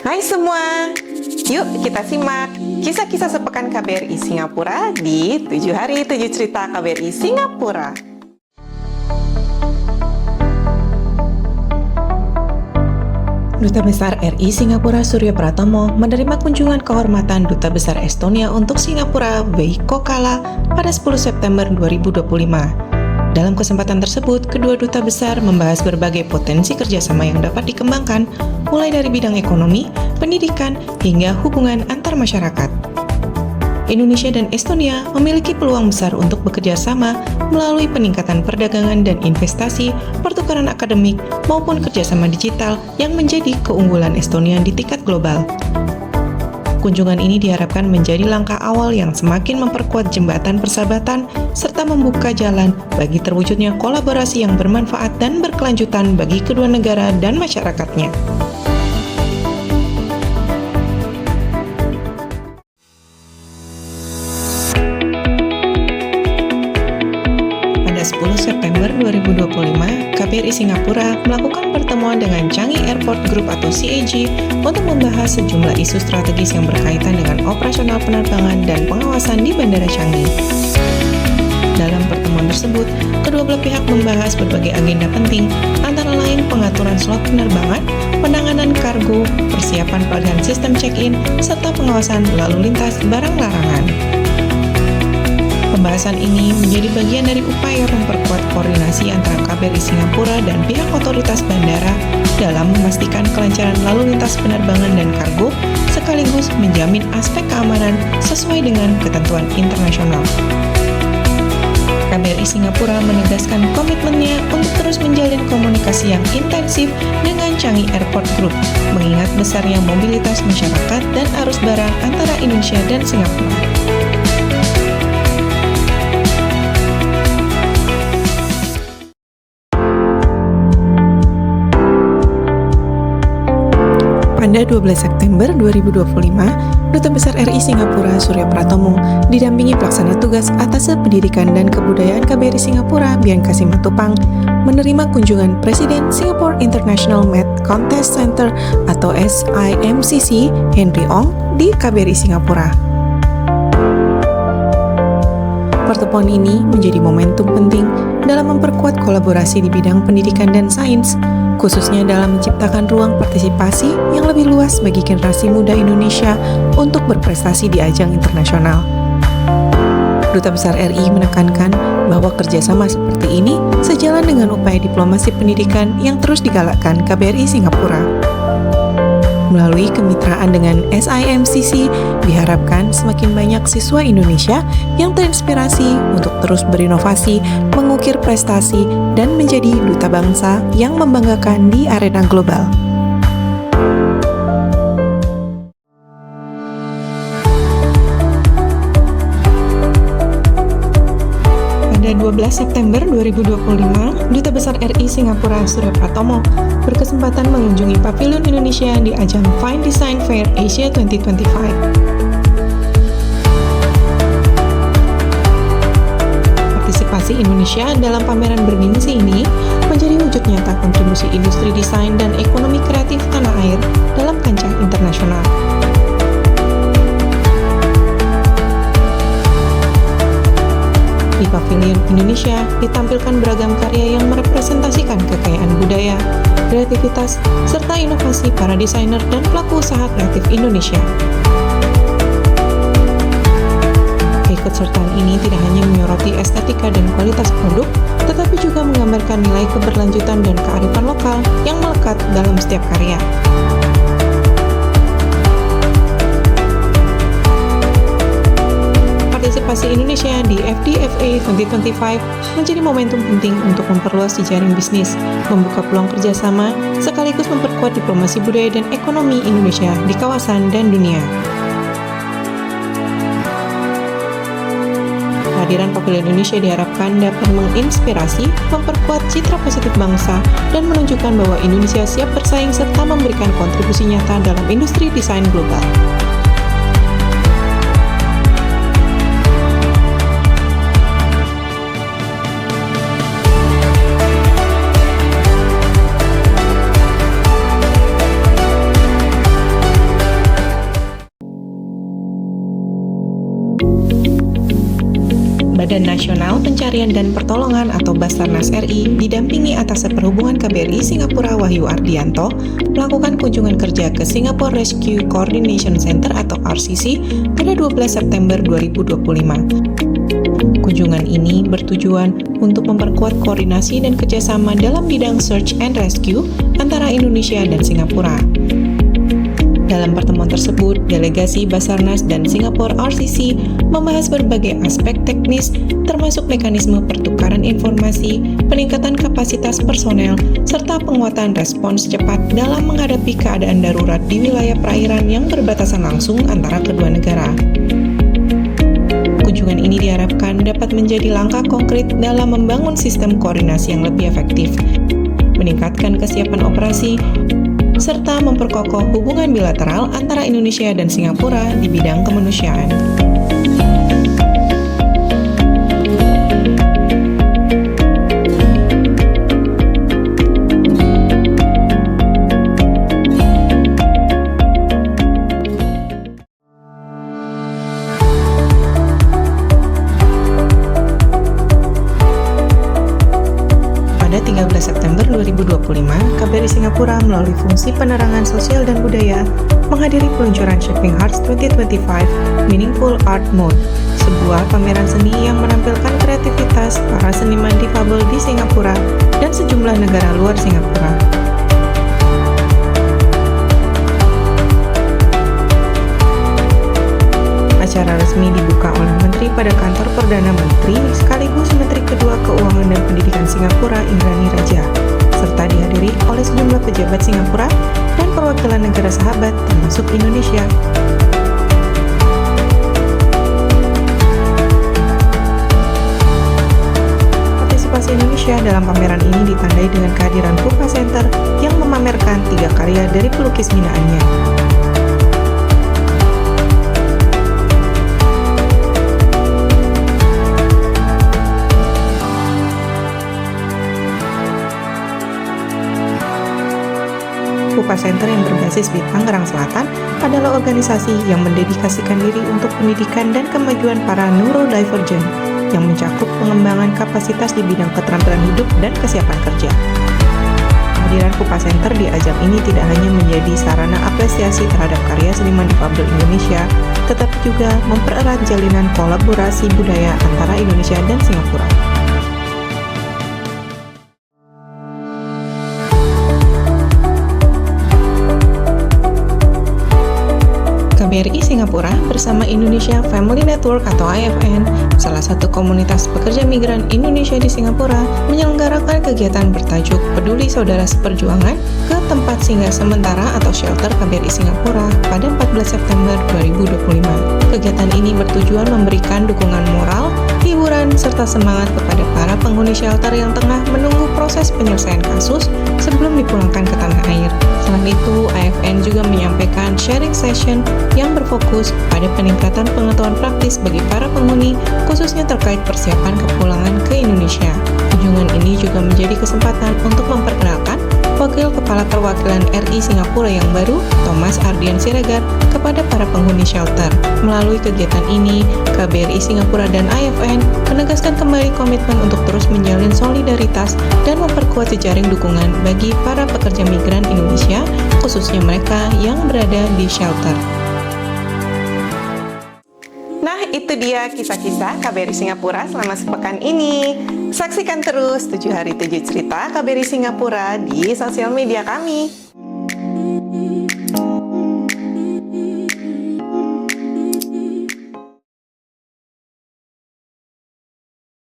Hai semua, yuk kita simak kisah-kisah sepekan KBRI Singapura di 7 hari 7 cerita KBRI Singapura. Duta Besar RI Singapura Surya Pratomo menerima kunjungan kehormatan Duta Besar Estonia untuk Singapura Veikko Kala pada 10 September 2025. Dalam kesempatan tersebut, kedua duta besar membahas berbagai potensi kerjasama yang dapat dikembangkan, mulai dari bidang ekonomi, pendidikan, hingga hubungan antar masyarakat. Indonesia dan Estonia memiliki peluang besar untuk bekerja sama melalui peningkatan perdagangan dan investasi, pertukaran akademik, maupun kerjasama digital yang menjadi keunggulan Estonia di tingkat global. Kunjungan ini diharapkan menjadi langkah awal yang semakin memperkuat jembatan persahabatan serta membuka jalan bagi terwujudnya kolaborasi yang bermanfaat dan berkelanjutan bagi kedua negara dan masyarakatnya. Pada 10 September 2025, KBRI Singapura melakukan pertemuan dengan Changi Airport Group atau CAG untuk membahas sejumlah isu strategis yang berkaitan dengan operasional penerbangan dan pengawasan di Bandara Changi. Dalam pertemuan tersebut, kedua belah pihak membahas berbagai agenda penting, antara lain pengaturan slot penerbangan, penanganan kargo, persiapan pelatihan sistem check-in, serta pengawasan lalu lintas barang larangan. Pembahasan ini menjadi bagian dari upaya memperkuat koordinasi antara KBRI Singapura dan pihak otoritas bandara dalam memastikan kelancaran lalu lintas penerbangan dan kargo, sekaligus menjamin aspek keamanan sesuai dengan ketentuan internasional. KBRI Singapura menegaskan komitmennya untuk terus menjalin komunikasi yang intensif dengan Changi Airport Group, mengingat besarnya mobilitas masyarakat dan arus barang antara Indonesia dan Singapura. Pada 12 September 2025, Duta Besar RI Singapura Surya Pratomo didampingi pelaksana tugas Atase Pendidikan dan Kebudayaan KBRI Singapura Bianca Simatupang menerima kunjungan Presiden Singapore International Math Contest Center atau SIMCC Henry Ong di KBRI Singapura. Pertemuan ini menjadi momentum penting dalam memperkuat kolaborasi di bidang pendidikan dan sains, khususnya dalam menciptakan ruang partisipasi yang lebih luas bagi generasi muda Indonesia untuk berprestasi di ajang internasional. Duta Besar RI menekankan bahwa kerjasama seperti ini sejalan dengan upaya diplomasi pendidikan yang terus digalakkan KBRI Singapura. Melalui kemitraan dengan SIMCC, diharapkan semakin banyak siswa Indonesia yang terinspirasi untuk terus berinovasi, mengukir prestasi, dan menjadi duta bangsa yang membanggakan di arena global. Pada 12 September 2025, Duta Besar RI Singapura Surya Pratomo berkesempatan mengunjungi Pavilion Indonesia di ajang Fine Design Fair Asia 2025. Partisipasi Indonesia dalam pameran bergengsi ini menjadi wujud nyata kontribusi industri desain dan ekonomi kreatif tanah air dalam kancah internasional. Di Pavilion Indonesia ditampilkan beragam karya yang merepresentasikan kekayaan budaya, kreativitas, serta inovasi para desainer dan pelaku usaha kreatif Indonesia. Keikutsertaan ini tidak hanya menyoroti estetika dan kualitas produk, tetapi juga menggambarkan nilai keberlanjutan dan kearifan lokal yang melekat dalam setiap karya. Partisipasi Indonesia di FDFA 2025 menjadi momentum penting untuk memperluas jejaring bisnis, membuka peluang kerjasama, sekaligus memperkuat diplomasi budaya dan ekonomi Indonesia di kawasan dan dunia. Kehadiran Pavilion Indonesia diharapkan dapat menginspirasi, memperkuat citra positif bangsa, dan menunjukkan bahwa Indonesia siap bersaing serta memberikan kontribusi nyata dalam industri desain global. Nasional Pencarian dan Pertolongan atau Basarnas RI didampingi Atas Perhubungan KBRI Singapura Wahyu Ardianto melakukan kunjungan kerja ke Singapore Rescue Coordination Center atau RCC pada 12 September 2025. Kunjungan ini bertujuan untuk memperkuat koordinasi dan kerjasama dalam bidang search and rescue antara Indonesia dan Singapura. Dalam pertemuan tersebut, delegasi Basarnas dan Singapore RCC membahas berbagai aspek teknis, termasuk mekanisme pertukaran informasi, peningkatan kapasitas personel, serta penguatan respons cepat dalam menghadapi keadaan darurat di wilayah perairan yang berbatasan langsung antara kedua negara. Kunjungan ini diharapkan dapat menjadi langkah konkret dalam membangun sistem koordinasi yang lebih efektif, meningkatkan kesiapan operasi, serta memperkokoh hubungan bilateral antara Indonesia dan Singapura di bidang kemanusiaan. Pada 13 September 2025, KBRI Singapura melalui fungsi penerangan sosial dan budaya menghadiri peluncuran Shaping Hearts 2025 Meaningful Art Mode, sebuah pameran seni yang menampilkan kreativitas para seniman difabel di Singapura dan sejumlah negara luar Singapura. Acara resmi dibuka oleh Menteri pada Kantor Perdana Menteri sekaligus Menteri Kedua Keuangan dan Pendidikan Singapura Indrani Raja, serta dihadiri oleh sejumlah pejabat Singapura dan perwakilan negara sahabat termasuk Indonesia. Partisipasi Indonesia dalam pameran ini ditandai dengan kehadiran Pupa Center yang memamerkan 3 karya dari pelukis binaannya. Pupa Center yang berbasis di Tangerang Selatan adalah organisasi yang mendedikasikan diri untuk pendidikan dan kemajuan para neurodivergent yang mencakup pengembangan kapasitas di bidang keterampilan hidup dan kesiapan kerja. Kehadiran Pupa Center di ajang ini tidak hanya menjadi sarana apresiasi terhadap karya seniman difabel Indonesia, tetapi juga mempererat jalinan kolaborasi budaya antara Indonesia dan Singapura. KBRI Singapura bersama Indonesia Family Network atau IFN, salah satu komunitas pekerja migran Indonesia di Singapura, menyelenggarakan kegiatan bertajuk Peduli Saudara Seperjuangan ke tempat singgah sementara atau shelter KBRI Singapura pada 14 September 2025. Kegiatan ini bertujuan memberikan dukungan moral, hiburan, serta semangat kepada para penghuni shelter yang tengah menunggu proses penyelesaian kasus sebelum dipulangkan ke tanah air. Selain itu, IFN juga menyampaikan sharing session yang berfokus pada peningkatan pengetahuan praktis bagi para penghuni, khususnya terkait persiapan kepulangan ke Indonesia. Kunjungan ini juga menjadi kesempatan untuk memperkenalkan Wakil Kepala Perwakilan RI Singapura yang baru, Thomas Ardian Siregar, kepada para penghuni shelter. Melalui kegiatan ini, KBRI Singapura dan IFN menegaskan kembali komitmen untuk terus menjalin solidaritas dan memperkuat jejaring dukungan bagi para pekerja migran Indonesia, khususnya mereka yang berada di shelter. Nah, itu dia kisah-kisah KBRI Singapura selama sepekan ini. Saksikan terus 7 hari 7 cerita KBRI Singapura di sosial media kami.